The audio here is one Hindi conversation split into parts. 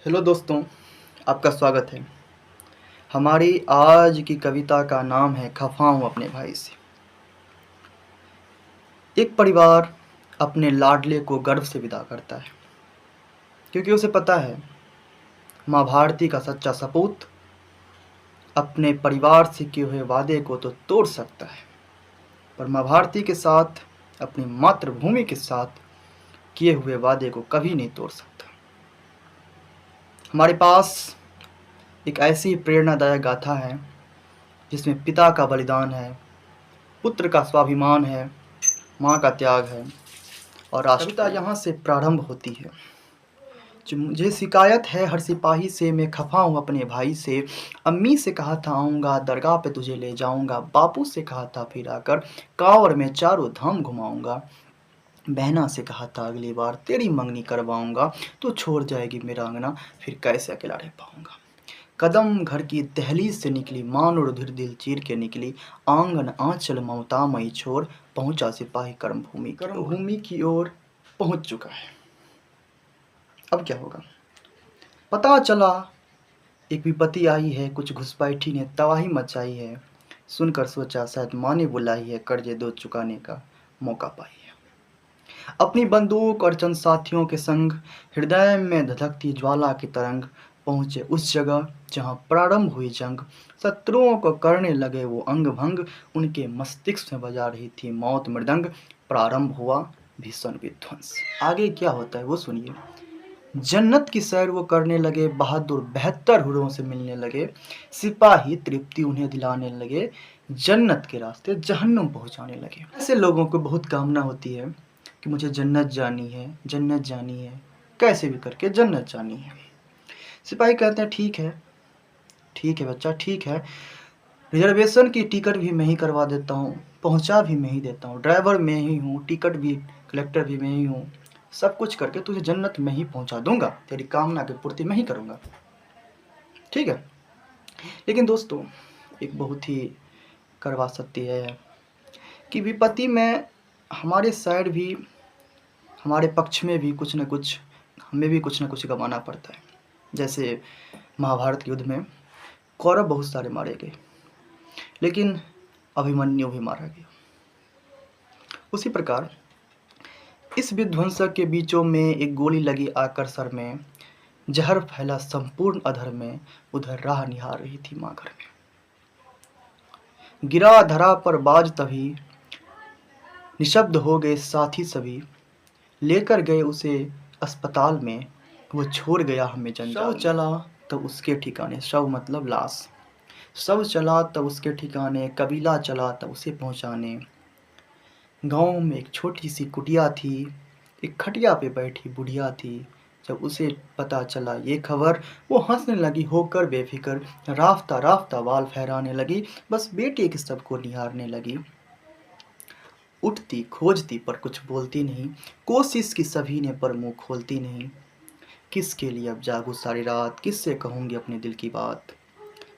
हेलो दोस्तों, आपका स्वागत है। हमारी आज की कविता का नाम है खफा हूँ अपने भाई से। एक परिवार अपने लाडले को गर्व से विदा करता है, क्योंकि उसे पता है माँ भारती का सच्चा सपूत अपने परिवार से किए हुए वादे को तो तोड़ सकता है, पर माँ भारती के साथ, अपनी मातृभूमि के साथ किए हुए वादे को कभी नहीं तोड़ सकता। हमारे पास एक ऐसी प्रेरणादायक गाथा है जिसमें पिता का बलिदान है, पुत्र का स्वाभिमान है, माँ का त्याग है और कविता यहाँ से प्रारंभ होती है। जो मुझे शिकायत है हर सिपाही से, मैं खफा हूँ अपने भाई से। अम्मी से कहा था आऊँगा, दरगाह पे तुझे ले जाऊँगा। बापू से कहा था फिर आकर कांवर में चारों धाम घुमाऊँगा। बहना से कहा था अगली बार तेरी मंगनी करवाऊँगा। तू छोड़ जाएगी मेरा अंगना, फिर कैसे अकेला रह पाऊँगा। कदम घर की दहलीज से निकली, मान रुधिर दिल चीर के निकली। आंगन आंचल ममता मई छोर, पहुंचा सिपाही कर्मभूमि की ओर पहुंच चुका है। अब क्या होगा? पता चला एक विपत्ति आई है, कुछ घुसपैठी ने तबाही मचाई है। सुनकर सोचा शायद माँ ने बुलाई है, कर्जे दो चुकाने का मौका पाई है। अपनी बंदूक और चंद साथियों के संग हृदय में धधकती ज्वाला की तरंग पहुंचे उस जगह जहां प्रारंभ हुई जंग। शत्रुओं को करने लगे वो अंग भंग, उनके मस्तिष्क में बजा रही थी मौत मृदंग। प्रारंभ हुआ भीषण विध्वंस। आगे क्या होता है वो सुनिए। जन्नत की सैर वो करने लगे, बहादुर बेहतर हुरों से मिलने लगे। सिपाही तृप्ति उन्हें दिलाने लगे, जन्नत के रास्ते जहन्नुम पहुंचाने लगे। ऐसे लोगों को बहुत कामना होती है कि मुझे जन्नत जानी है, जन्नत जानी है, कैसे भी करके जन्नत जानी है। सिपाही कहते हैं ठीक है बच्चा, ठीक है, रिजर्वेशन की टिकट भी मैं ही करवा देता हूँ, पहुँचा भी मैं ही देता हूँ, ड्राइवर मैं ही हूँ, टिकट भी, कलेक्टर भी मैं ही हूँ, सब कुछ करके तुझे जन्नत में ही पहुँचा दूंगा, तेरी कामना की पूर्ति मैं ही करूँगा। ठीक है, लेकिन दोस्तों एक बहुत ही कड़वा सत्य है कि विपत्ति में हमारे साइड भी, हमारे पक्ष में भी कुछ न कुछ, हमें भी कुछ न कुछ गंवाना पड़ता है। जैसे महाभारत युद्ध में कौरव बहुत सारे मारे गए, लेकिन अभिमन्यु भी मारा गया। उसी प्रकार इस विध्वंसक के बीचों में एक गोली लगी आकर सर में, जहर फैला संपूर्ण अधर में, उधर राह निहार रही थी माँ घर में। गिरा धरा पर बाज तभी, निशब्द हो गए साथी सभी, लेकर गए उसे अस्पताल में, वो छोड़ गया हमें जंजाल। शव चला तब उसके ठिकाने, शव मतलब लाश, शव चला तब उसके ठिकाने, कबीला चला तब उसे पहुंचाने। गांव में एक छोटी सी कुटिया थी, एक खटिया पे बैठी बुढ़िया थी। जब उसे पता चला ये खबर, वो हंसने लगी होकर बेफिक्र, राफ्ता राफ्ता बाल फहराने लगी, बस बेटे के सबको निहारने लगी। उठती खोजती पर कुछ बोलती नहीं, कोशिश की सभी ने पर मुंह खोलती नहीं। किसके लिए अब जागूं सारी रात, किससे कहूँगी अपने दिल की बात।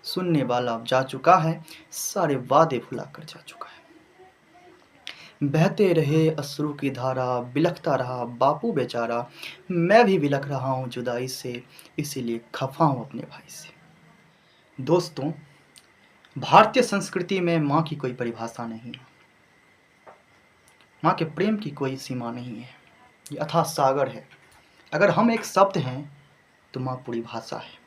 सुनने वाला अब जा चुका है, सारे वादे भुला कर जा चुका है। बहते रहे अश्रु की धारा, बिलखता रहा बापू बेचारा। मैं भी बिलख रहा हूँ जुदाई से, इसीलिए खफा हूँ अपने भाई से। दोस्तों, भारतीय संस्कृति में माँ की कोई परिभाषा नहीं है, माँ के प्रेम की कोई सीमा नहीं है, ये अथाह सागर है। अगर हम एक शब्द हैं तो माँ पूरी भाषा है।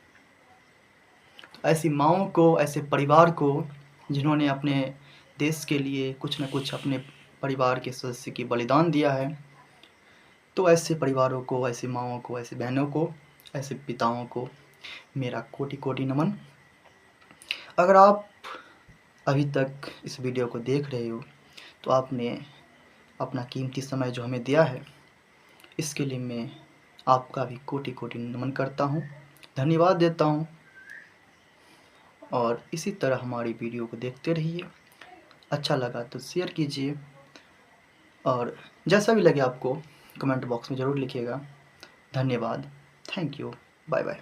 तो ऐसी माँओं को, ऐसे परिवार को जिन्होंने अपने देश के लिए कुछ न कुछ अपने परिवार के सदस्य की बलिदान दिया है, तो ऐसे परिवारों को, ऐसी माँओं को, ऐसी बहनों को, ऐसे पिताओं को मेरा कोटि कोटि नमन। अगर आप अभी तक इस वीडियो को देख रहे हो तो आपने अपना कीमती समय जो हमें दिया है, इसके लिए मैं आपका भी कोटि कोटि नमन करता हूँ, धन्यवाद देता हूँ। और इसी तरह हमारी वीडियो को देखते रहिए। अच्छा लगा तो शेयर कीजिए, और जैसा भी लगे आपको कमेंट बॉक्स में ज़रूर लिखिएगा। धन्यवाद, थैंक यू, बाय बाय।